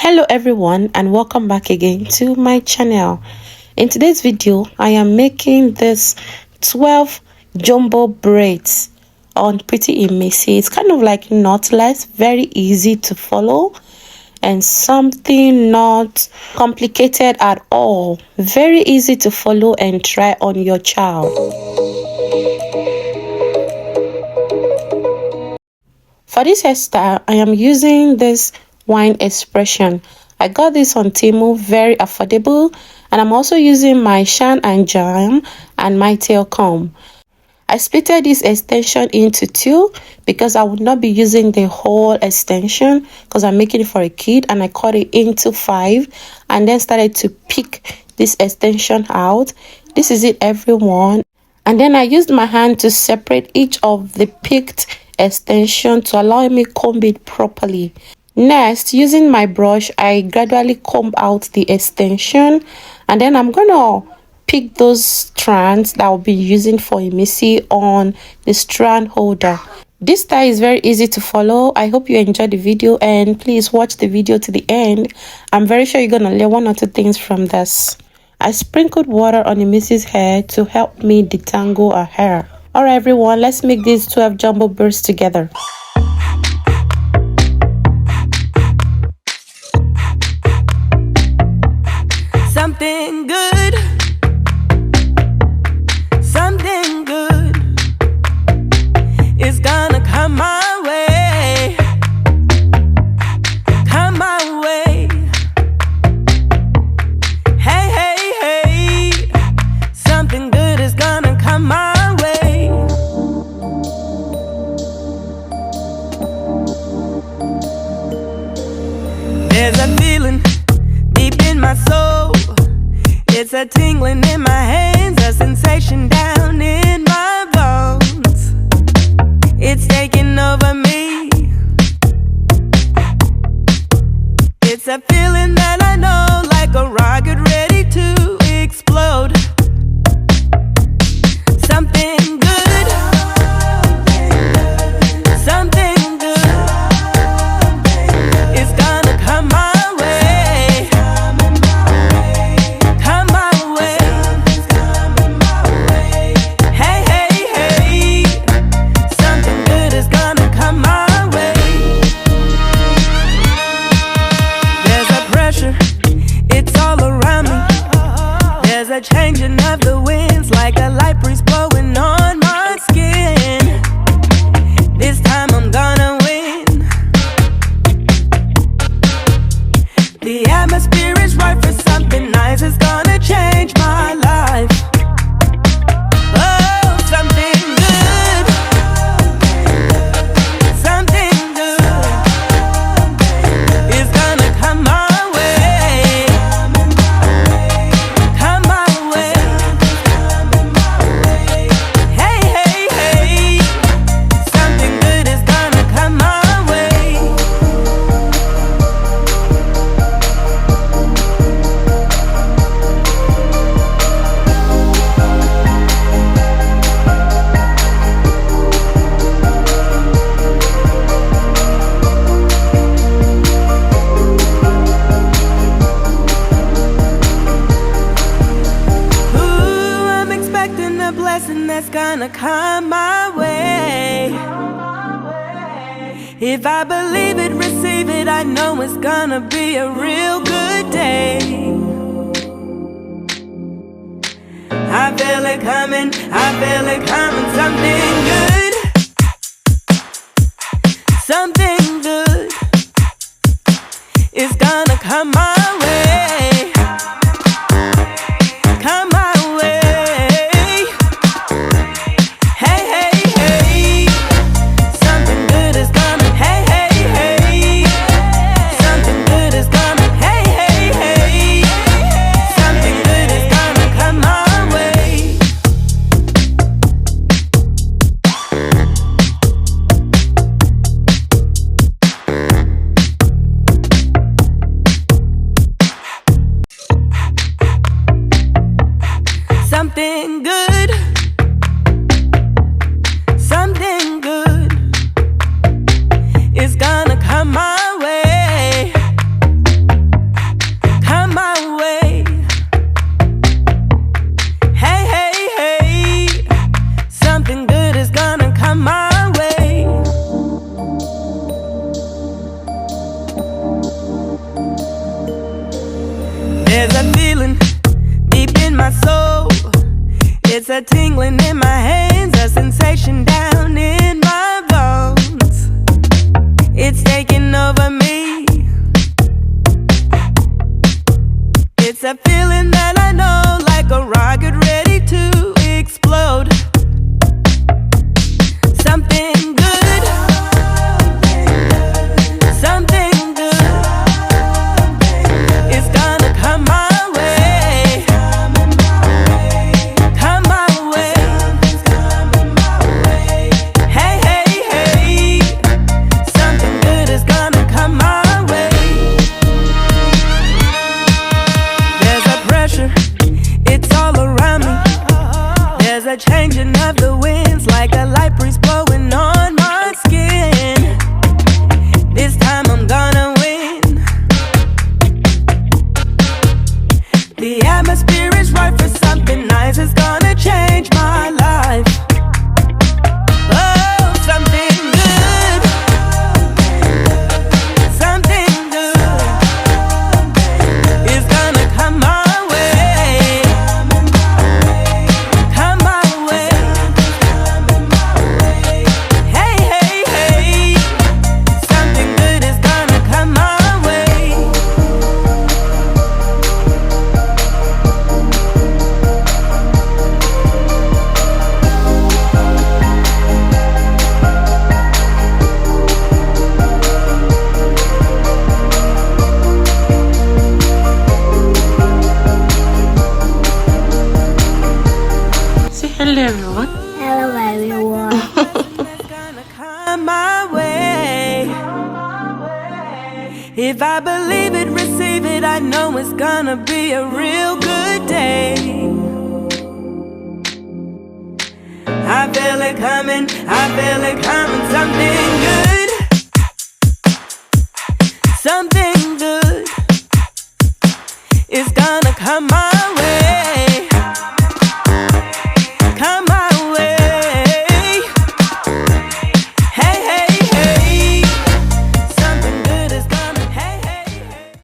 Hello everyone, and welcome back again to my channel. In today's video I am making this 12 jumbo braids on Momandprettyimisi. It's kind of like knotless, very easy to follow and something not complicated at all. Very easy to follow and try on your child. For this hairstyle I am using this wine expression. I got this on Temu, very affordable, and I'm also using my shine and jam and my tail comb. I splitted this extension into two because I would not be using the whole extension because I'm making it for a kid, and I cut it into 5 and then started to pick this extension out. This is it, everyone. And then I used my hand to separate each of the picked extension to allow me comb it properly. Next, using my brush, I gradually comb out the extension, and then I'm gonna pick those strands that I'll be using for Imisi on the strand holder. This style is very easy to follow. I hope you enjoyed the video, and please watch the video to the end. I'm very sure you're gonna learn 1 or 2 things from this. I sprinkled water on Imisi's hair to help me detangle her hair. Alright everyone, let's make these 12 jumbo braids together. Something good, something good is gonna come my way, come my way. Hey, hey, hey, something good is gonna come my way. There's a feeling deep in my soul. It's a tingling in my hands, a sensation down in my bones. It's taking over me. It's a feeling that I know, like a rocket ready to explode. Something good, something good is gonna come my way. A changing of the winds, like a light breeze blowing on my skin. This time I'm gonna win. The atmosphere is right for something nice. It's gonna change my life. Oh, something good, something good is gonna come my way. That's gonna come my way. If I believe it, receive it, I know it's gonna be a real good day. I feel it coming, I feel it coming. Something good, something good is gonna come my way. Come my way. There's a feeling deep in my soul. It's a tingling in my hands, a sensation down in my bones. It's taking over me. It's a feeling that I know, like a rocket ready to explode. Something good, something good is gonna come my way. Come my way. Hey, hey, hey, something good is gonna come my way. There's a pressure, it's all around me. There's a changing of the winds, like a light breeze blowing on my skin. This time I'm gonna win. The atmosphere is right for something nice. It's gonna change my life. Oh, something good, something good is gonna come my way. Come my way. Hey, hey, hey, something good is gonna come my way. Say hello, everyone. Hello everyone. It's gonna come my way. If I believe it, receive it, I know it's gonna be a real good day. I feel it coming, I feel it coming. Something good, something good is gonna come my